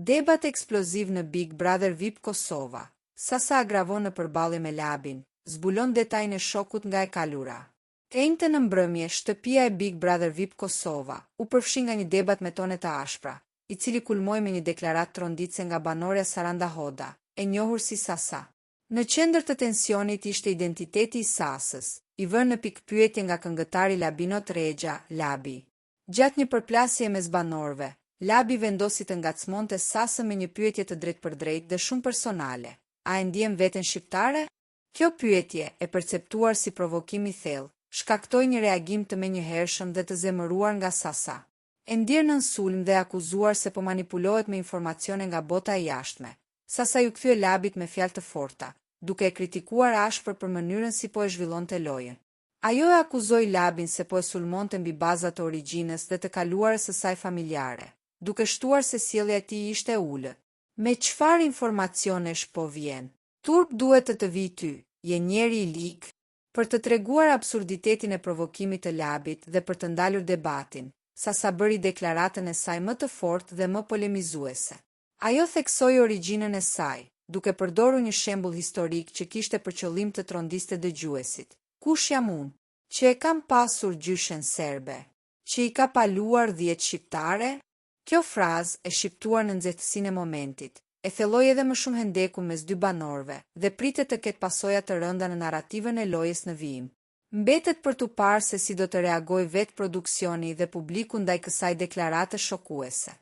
Debat eksploziv në Big Brother VIP Kosova. Sasa agravon në përballje me Labin, zbulon detajin e shokut nga e kalura. E njëjtë në mbrëmje, shtëpia e Big Brother VIP Kosova u përfshi nga një debat me tone të ashpra, i cili kulmoi me një deklaratë tronditse nga banorja Saranda Hoda, e njohur si Sasa. Në qendër të tensionit ishte identiteti i Sasës, i vënë në pikpyetje nga këngëtari Labino Tregja, Labi. Gjatë një përplasje mes banorëve, Labi vendosi të ngacmonte Sasën me një pyetje të drejtpërdrejtë dhe shumë personale. A e ndjen veten shqiptare? Kjo pyetje, e perceptuar si provokim i thellë, shkaktoi një reagim të menjëhershëm dhe të zemëruar nga Sasa. E ndjer nën sulm dhe akuzuar se po manipulohet me informacione nga bota e jashtme. Sasa ju kthye Labit me fjalë të forta, duke e kritikuar ashpër për mënyrën si po e zhvillonte lojën. Ajo e akuzoi Labin se po e sulmonte mbi bazat të origjinës dhe të kaluarës së saj familjare, duke shtuar se sjellja e tij ishte ulët. Me çfarë informacionesh po vjen? Turp duhet të vi ty, je njeri i lig. Për të treguar absurditetin e provokimit të Labit dhe për të ndalur debatin, Sasa bëri deklaratën e saj më të fortë dhe më polemizuese. Ajo theksoi origjinën e saj, duke përdorur një shembull historik që kishte për qëllim të trondiste dëgjuesit. Kush jam unë, që e kam pasur gjyshen serbe, që i ka paluar 10 shqiptare? Kjo frazë e shqiptuar në nxehtësinë e momentit, e thelloi edhe më shumë hendekun mes dy banorëve dhe pritet të ketë pasoja të rënda në narrativën e lojës në vijim. Mbetet për tu parë se si do të reagojë vetë produksioni dhe publiku ndaj kësaj deklarate shokuese.